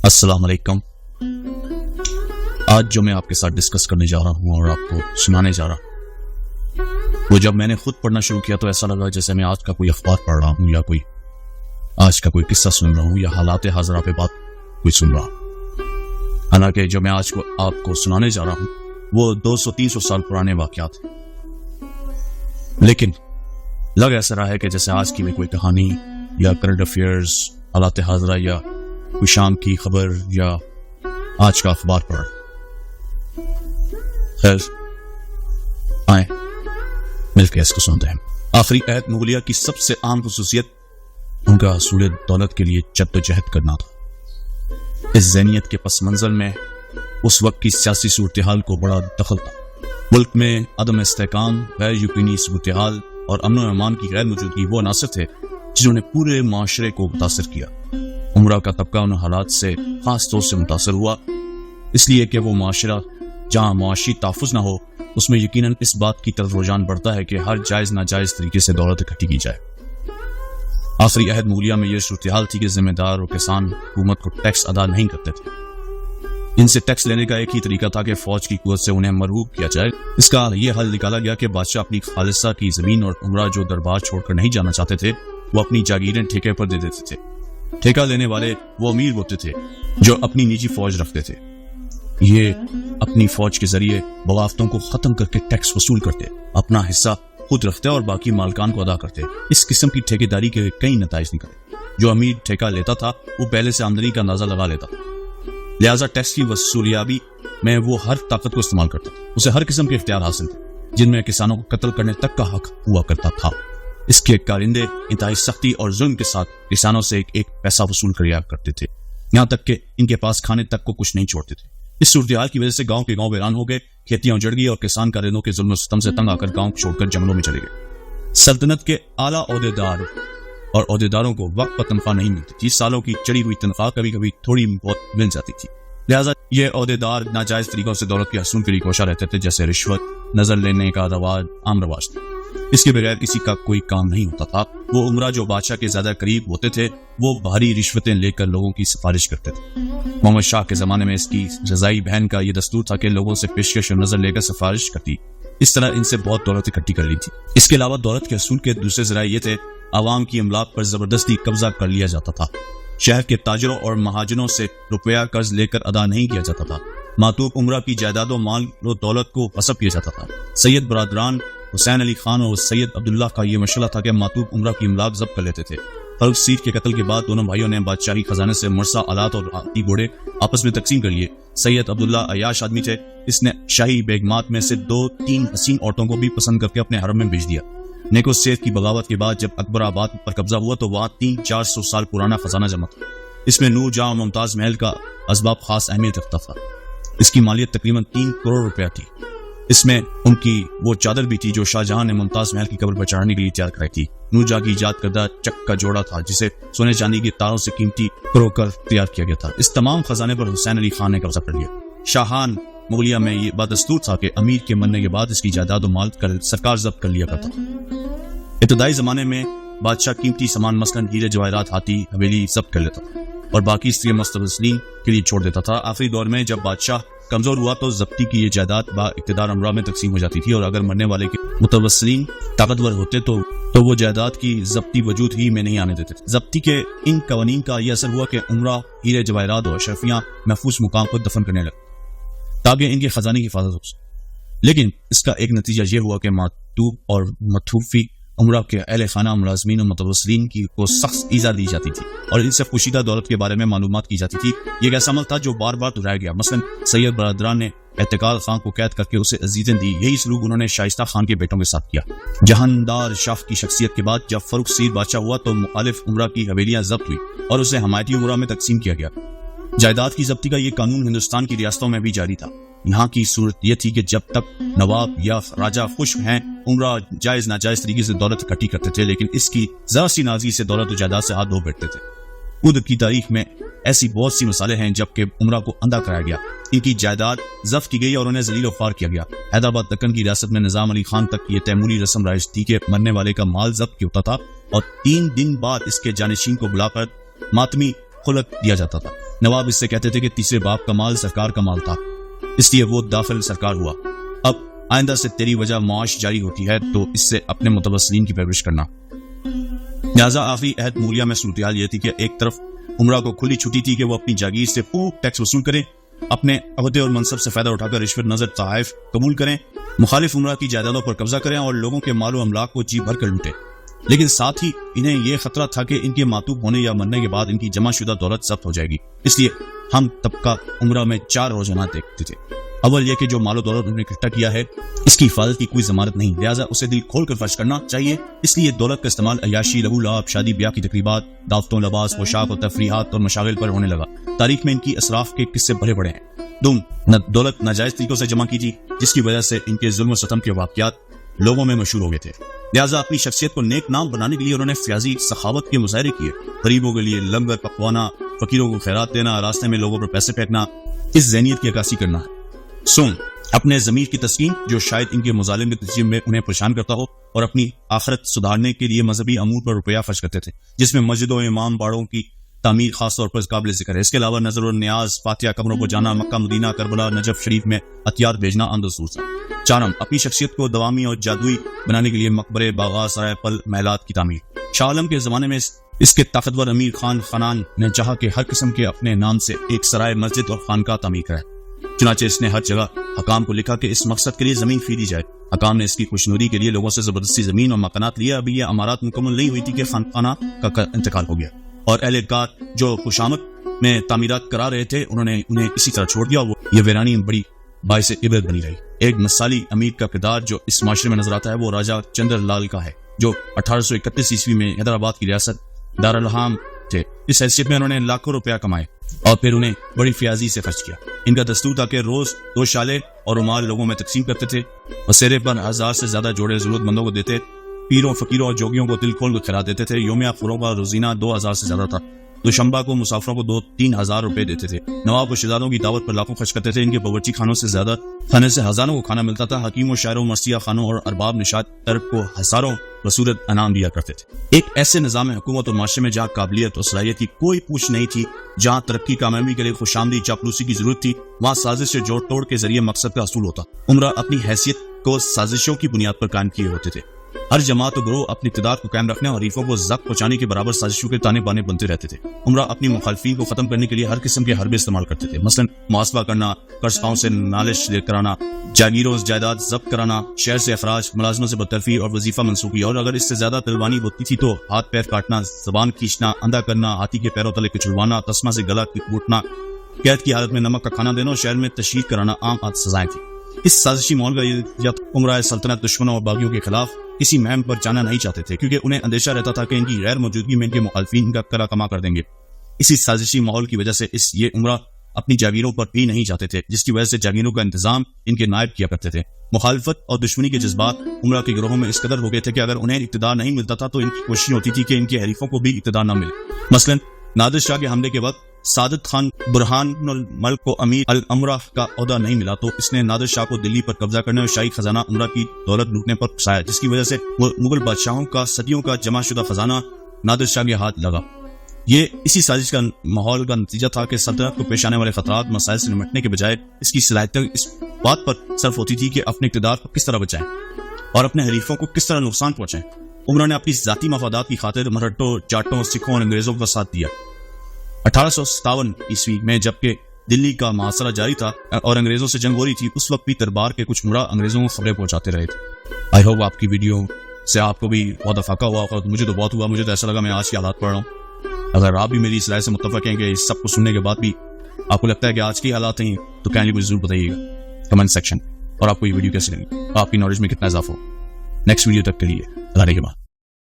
السلام علیکم۔ آج جو میں آپ کے ساتھ ڈسکس کرنے جا رہا ہوں اور آپ کو سنانے جا رہا ہوں، وہ جب میں نے خود پڑھنا شروع کیا تو ایسا لگا جیسے میں آج کا کوئی اخبار پڑھ رہا ہوں یا آج کا کوئی قصہ سن رہا ہوں یا حالات حاضرہ پہ بات کوئی سن رہا ہوں۔ حالانکہ جو میں آج کو آپ کو سنانے جا رہا ہوں وہ 200-300 سال پرانے واقعات ہیں، لیکن لگ ایسا رہا ہے کہ جیسے آج کی میں کوئی کہانی یا کرنٹ افیئرز، حالات حاضرہ یا کوئی شام کی خبر یا آج کا اخبار پڑھ۔ خیر، آئیں مل کے اس کو سنتے ہیں۔ آخری عہد مغلیہ کی سب سے عام خصوصیت ان کا حصول دولت کے لیے جدوجہد کرنا تھا۔ اس ذہنیت کے پس منظر میں اس وقت کی سیاسی صورتحال کو بڑا دخل تھا۔ ملک میں عدم استحکام، غیر یقینی صورتحال اور امن و امان کی غیر موجودگی وہ عناصر تھے جنہوں نے پورے معاشرے کو متاثر کیا۔ عمرہ کا طبقہ ان حالات سے خاص طور سے متاثر ہوا، اس لیے کہ وہ معاشرہ جہاں معاشی تحفظ نہ ہو، اس میں یقیناً اس بات کی طرف رجحان بڑھتا ہے کہ ہر جائز ناجائز طریقے سے دولت اکٹھی کی جائے۔ آخری عہد مغلیہ میں یہ صورتحال تھی کہ ذمہ دار اور کسان حکومت کو ٹیکس ادا نہیں کرتے تھے۔ ان سے ٹیکس لینے کا ایک ہی طریقہ تھا کہ فوج کی قوت سے انہیں مرغوب کیا جائے۔ اس کا یہ حل نکالا گیا کہ بادشاہ اپنی خالصہ کی زمین اور عمرہ جو دربار چھوڑ کر نہیں جانا چاہتے تھے وہ اپنی جاگیریں ٹھیکے پر دے دیتے تھے۔ ٹھیکہ لینے والے وہ امیر ہوتے تھے جو اپنی نجی فوج رکھتے تھے۔ یہ اپنی فوج کے ذریعے بغاوتوں کو ختم کر کے ٹیکس وصول کرتے، اپنا حصہ خود رکھتے اور باقی مالکان کو ادا کرتے۔ اس قسم کی ٹھیکیداری کے کئی نتائج نکلے۔ جو امیر ٹھیکہ لیتا تھا وہ پہلے سے آمدنی کا اندازہ لگا لیتا تھا، لہذا ٹیکس کی وصولیابی میں وہ ہر طاقت کو استعمال کرتا تھا۔ اسے ہر قسم کے اختیار حاصل تھے جن میں کسانوں کو قتل کرنے تک کا حق ہوا کرتا تھا۔ اس کے کارندے انتہائی سختی اور ظلم کے ساتھ کسانوں سے ایک پیسہ وصول کیا کرتے تھے، یہاں تک کہ ان کے پاس کھانے تک کو کچھ نہیں چھوڑتے تھے۔ اس صورتحال کی وجہ سے گاؤں کے گاؤں ویران ہو گئے، کھیتیاں اجڑ گئی اور کسان کارندوں کے ظلم و ستم سے تنگ آ کر گاؤں چھوڑ کر جنگلوں میں چلے گئے۔ سلطنت کے اعلیٰ عہدیدار اور عہدیداروں کو وقت پر تنخواہ نہیں ملتی تھی۔ سالوں کی چڑھی ہوئی تنخواہ کبھی کبھی تھوڑی بہت مل جاتی تھی، لہٰذا یہ عہدیدار ناجائز طریقوں سے دولت کے حصول کے لیے کوشاں رہتے تھے، جیسے رشوت، نظر لینے کا رواج عام رواج تھا۔ اس کے بغیر کسی کا کوئی کام نہیں ہوتا تھا۔ وہ عمرہ جو بادشاہ کے زیادہ قریب ہوتے تھے وہ بھاری رشوتیں لے کر لوگوں کی سفارش کرتے تھے۔ محمد شاہ کے زمانے میں اس کی رضائی بہن کا یہ دستور تھا کہ لوگوں سے پیشکش اور نظر لے کر سفارش کرتی، اس طرح ان سے بہت دولت اکٹھی کر لی تھی۔ اس کے علاوہ دولت کے حصول کے دوسرے ذرائع یہ تھے، عوام کی املاک پر زبردستی قبضہ کر لیا جاتا تھا۔ شہر کے تاجروں اور مہاجنوں سے روپیہ قرض لے کر ادا نہیں کیا جاتا تھا۔ معطوف عمرہ کی جائیداد و مال و دولت کو غصب کیا جاتا تھا۔ سید برادران حسین علی خان اور سید عبداللہ کا یہ مشورہ تھا کہ معطوف عمرہ کی املاک ضبط کر لیتے تھے۔ فرخ سیر کے قتل کے بعد دونوں بھائیوں نے بادشاہی خزانے سے مرثا آلات اور ہاتھی گھوڑے آپس میں تقسیم کر لیے۔ سید عبداللہ عیاش آدمی تھے، اس نے شاہی بیگمات میں سے 2-3 حسین عورتوں کو بھی پسند کر کے اپنے حرم میں بھیج دیا۔ نیکو سیف کی بغاوت کے بعد جب اکبر آباد پر قبضہ ہوا تو وہاں 300-400 سال پرانا خزانہ جمع تھا۔ اس میں نور جہاں اور ممتاز محل کا اسباب خاص اہمیت رکھتا تھا۔ اس کی مالیت تقریباً 3 کروڑ روپیہ تھی۔ اس میں ان کی وہ چادر بھی تھی جو شاہ جہاں نے ممتاز محل کی قبر پر چڑھانے کے لیے تیار کرائی تھی۔ نور جہاں کی ایجاد کردہ چک کا جوڑا تھا جسے سونے چاندی کے تاروں سے قیمتی کرو کر تیار کیا گیا تھا۔ اس تمام خزانے پر حسین علی خان نے قبضہ کر لیا۔ شاہان مغلیہ میں یہ بدستور تھا کہ امیر کے مرنے کے بعد اس کی جائیداد و مال سرکار ضبط کر لیا کرتا تھا۔ ابتدائی زمانے میں بادشاہ قیمتی سامان مثلاً ہیرے جواہرات، ہاتھی، حویلی ضبط کر لیتا تھا اور باقی استری مستوصلین کے لیے چھوڑ دیتا تھا۔ آخری دور میں جب بادشاہ کمزور ہوا تو ضبطی کی یہ جائیداد با اقتدار امراء میں تقسیم ہو جاتی تھی، اور اگر مرنے والے کے متوسلین طاقتور ہوتے تو وہ جائیداد کی ضبطی وجود ہی میں نہیں آنے دیتے تھے۔ ضبطی کے ان قوانین کا یہ اثر ہوا کہ عمرہ ہیرے جواہرات اور اشرفیاں محفوظ مقام پر دفن کرنے لگے تاکہ ان کے خزانے کی حفاظت ہو سکے۔ لیکن اس کا ایک نتیجہ یہ ہوا کہ معطوف اور متوفی عمرہ کے اہل خانہ ملازمین اور متوسلین کو سخت ایذا دی جاتی تھی اور ان سے پوشیدہ دولت کے بارے میں معلومات کی جاتی تھی۔ یہ ایک ایسا عمل تھا جو بار بار دہرایا گیا۔ مثلا سید برادران نے اعتقال خان کو قید کر کے اسے عزیزیں دی۔ یہی سلوک انہوں نے شائستہ خان کے بیٹوں کے ساتھ کیا۔ جہاندار شاہ کی شخصیت کے بعد جب فرخ سیر بادشاہ ہوا تو مخالف عمرہ کی حویلیاں ضبط ہوئی اور اسے حمایتی عمرہ میں تقسیم کیا گیا۔ جائیداد کی ضبطی کا یہ قانون ہندوستان کی ریاستوں میں بھی جاری تھا۔ یہاں کی صورت یہ تھی کہ جب تک نواب یا راجہ خوش ہیں عمرہ جائز ناجائز طریقے سے دولت اکٹھی کرتے تھے، لیکن اس کی ذرا سی نازی سے دولت و جائیداد سے ہاتھ دھو بیٹھتے تھے۔ خود کی تاریخ میں ایسی بہت سی مثالیں ہیں جبکہ عمرہ کو اندھا کرایا گیا، ان کی جائیداد ضبط کی گئی اور انہیں ذلیل و خوار کیا گیا۔ حیدرآباد دکن کی ریاست میں نظام علی خان تک یہ تیموری رسم رائج تھی کہ مرنے والے کا مال ضبط ہوتا تھا اور 3 دن بعد اس کے جانشین کو بلا کر ماتمی خلق دیا جاتا تھا۔ نواب اس سے کہتے تھے کہ تیسرے باپ کا مال سرکار کا مال تھا، اس لیے وہ داخل سرکار ہوا۔ اب آئندہ سے تیری وجہ معاش جاری ہوتی ہے تو اس سے اپنے متوسلین کی پرورش کرنا۔ لہٰذا آخری عہد مولیہ میں صورتحال یہ تھی کہ ایک طرف عمرہ کو کھلی چھٹی تھی کہ وہ اپنی جاگیر سے خوب ٹیکس وصول کریں، اپنے عہدے اور منصب سے فائدہ اٹھا کر رشوت نظر تحائف قبول کریں، مخالف عمرہ کی جائیدادوں پر قبضہ کریں اور لوگوں کے مال و املاک کو جی بھر کر لوٹیں۔ لیکن ساتھ ہی انہیں یہ خطرہ تھا کہ ان کے معطوب ہونے یا مرنے کے بعد ان کی جمع شدہ دولت ضبط ہو جائے گی۔ اس لیے ہم طبقہ عمرہ میں 4 رجحانات دیکھتے تھے۔ اول یہ کہ جو مال و دولت انہوں نے اکٹھا کیا ہے اس کی حفاظت کی کوئی ضمانت نہیں، لہٰذا اسے دل کھول کر خرچ کرنا چاہیے۔ اس لیے دولت کا استعمال عیاشی، لہو لعب، شادی بیاہ کی تقریبات، دعوتوں، لباس، پوشاک اور تفریحات اور مشاغل پر ہونے لگا۔ تاریخ میں ان کی اسراف کے قصے بڑے بڑے ہیں۔ دولت ناجائز طریقوں سے جمع کی تھی جس کی وجہ سے ان کے ظلم و ستم کے واقعات لوگوں میں مشہور ہو گئے تھے، لہٰذا اپنی شخصیت کو نیک نام بنانے کے لیے انہوں نے فیاضی سخاوت کے مظاہرے کیے، غریبوں کے لیے لنگر پکوانا، فقیروں کو خیرات دینا، راستے میں لوگوں پر پیسے پھینکنا، اس ذہنیت کی عکاسی کرنا ہے۔ اپنے ضمیر کی تسکین جو شاید ان کے مظالم کے تجزیے میں انہیں پریشان کرتا ہو، اور اپنی آخرت سدھارنے کے لیے مذہبی امور پر روپیہ خرچ کرتے تھے جس میں مسجدوں، امام باڑوں کی تعمیر خاص طور پر قابل ذکر ہے۔ اس کے علاوہ نظر و نیاز، فاتحہ، قبروں کو جانا، مکہ مدینہ، کربلا، نجف شریف میں عطیات بھیجنا عام دستور تھا۔ چارم، اپنی شخصیت کو دوامی اور جادوئی بنانے کے لیے مقبرے، باغات، سرائے پل، محلات کی تعمیر۔ شاہ عالم کے زمانے میں اس کے طاقتور امیر خان خانان نے چاہا کہ ہر قسم کے اپنے نام سے ایک سرائے، مسجد اور خانقاہ تعمیر کرے، چنانچہ اس نے ہر جگہ حکام کو لکھا کہ اس مقصد کے لیے زمین خریدی جائے۔ حکام نے اس کی خوشنودی کے لیے لوگوں سے زبردستی زمین اور مکانات لیا۔ ابھی یہ عمارات مکمل نہیں ہوئی تھی کہ خانقاہ کا انتقال ہو گیا، اور اہل کار جو خوشامد میں تعمیرات کرا رہے تھے انہیں اسی طرح چھوڑ دیا۔ یہ ویرانی بڑی باعث عبرت بنی رہی۔ ایک مثالی امیر کا کردار جو اس معاشرے میں نظر آتا ہے وہ راجہ چندر لال کا ہے، جو 1831 عیسوی میں حیدرآباد کی ریاست دارالحام تھے۔ اس حیثیت میں انہوں نے لاکھوں روپیہ کمائے اور پھر انہیں بڑی فیاضی سے خرچ کیا۔ ان کا دستور تھا کہ روز 2 شالے اور رومال لوگوں میں تقسیم کرتے تھے، بسیرے پر 1000 سے زیادہ جوڑے ضرورت مندوں کو دیتے، پیروں، فقیروں اور جوگیوں کو دل کھول کر کھلا دیتے تھے۔ یومیہ فوروں کا روزینہ 2000 سے زیادہ تھا۔ دوشنبہ کو مسافروں کو 2-3 ہزار روپے دیتے تھے۔ نواب و شہزادوں کی دعوت پر لاکھوں خرچ کرتے تھے۔ ان کے باورچی خانوں سے زیادہ کھانے سے ہزاروں کو کھانا ملتا تھا۔ حکیموں، شاعروں، مرثیہ خانوں اور ارباب نشاط طرف کو ہزاروں بصورت انعام دیا کرتے تھے۔ ایک ایسے نظام حکومت اور معاشرے میں جہاں قابلیت اور صلاحیت کی کوئی پوچھ نہیں تھی، جہاں ترقی کامیابی کے لیے خوشامدی چاپلوسی کی ضرورت تھی، وہاں سازش سے جوڑ توڑ کے ذریعے مقصد کا حصول ہوتا۔ عمرہ اپنی حیثیت کو سازشوں کی بنیاد پر قائم کیے ہوتے تھے۔ ہر جماعت و گروہ اپنی اقتدار کو قائم رکھنے اور حریفوں کو زخم پہنچانے کے برابر سازشوں کے تانے بانے بنتے رہتے تھے۔ عمرہ اپنی مخالفین کو ختم کرنے کے لیے ہر قسم کے حربے استعمال کرتے تھے، مثلا محاسبہ کرنا، قرض خواہوں سے نالش کرانا، جاگیروں جائیداد ضبط کرانا، شہر سے اخراج، ملازموں سے برطرفی اور وظیفہ منسوخی، اور اگر اس سے زیادہ دلوانی ہوتی تھی تو ہاتھ پیر کاٹنا، زبان کھینچنا، اندھا کرنا، ہاتھی کے پیروں تلے کچلوانا، تسمہ سے گلا کوٹنا، قید کی حالت میں نمک کا کھانا دینا اور شہر میں تشہیر کرانا عام سزائیں تھیں۔ اس سازشی ماحول کا عمرہ سلطنت دشمنوں اور باغیوں کے خلاف کسی مہم پر جانا نہیں چاہتے تھے، کیونکہ انہیں اندیشہ رہتا تھا کہ ان کی غیر موجودگی میں ان کے مخالفین ان کا کرا کما کر دیں گے۔ اسی سازشی ماحول کی وجہ سے یہ عمرہ اپنی جاگیروں پر بھی نہیں جاتے تھے، جس کی وجہ سے جاگیروں کا انتظام ان کے نائب کیا کرتے تھے۔ مخالفت اور دشمنی کے جذبات عمرہ کے گروہوں میں اس قدر ہو گئے تھے کہ اگر انہیں اقتدار نہیں ملتا تھا تو ان کی کوشش ہوتی تھی کہ ان کے حریفوں کو بھی اقتدار نہ ملے۔ مثلا نادر شاہ کے حملے کے وقت سعادت خان برہان الملک کو امیر الامرہ کا عہدہ نہیں ملا تو اس نے نادر شاہ کو دلی پر قبضہ کرنے اور شاہی خزانہ عمرہ کی دولت لوٹنے پر پھنسایا، جس کی وجہ سے وہ مغل بادشاہوں کا صدیوں کا جمع شدہ خزانہ نادر شاہ کے ہاتھ لگا۔ یہ اسی سازش کا ماحول کا نتیجہ تھا کہ سلطنت کو پیش آنے والے خطرات مسائل سے نمٹنے کے بجائے اس کی صلاحیت اس بات پر صرف ہوتی تھی کہ اپنے اقتدار کو کس طرح بچائیں اور اپنے حریفوں کو کس طرح نقصان پہنچائیں۔ عمرہ نے اپنی ذاتی مفادات کی خاطر مرہٹوں، جاٹوں، سکھوں اور انگریزوں کا ساتھ دیا۔ 1857 عیسوی میں جبکہ دلی کا محاصرہ جاری تھا اور انگریزوں سے جنگ ہو رہی تھی، اس وقت بھی دربار کے کچھ عمرہ انگریزوں کو خبریں پہنچاتے رہے تھے۔ آئی ہوپ آپ کی ویڈیو سے آپ کو بھی بہت افاقہ ہوا ہوگا۔ مجھے تو بہت ہوا، مجھے تو ایسا لگا میں آج کے حالات پڑھ رہا ہوں۔ اگر آپ بھی میری اس رائے سے متفق ہیں کہ اس سب کو سننے کے بعد بھی آپ کو لگتا ہے کہ آج کے حالات ہیں، تو کائنڈلی مجھے ضرور بتائیے گا کمنٹ سیکشن، اور آپ کو یہ ویڈیو کیسی لگی، آپ کی نالج میں کتنا اضافہ ہو۔ نیکسٹ ویڈیو تک کے لیے اللہ کے بعد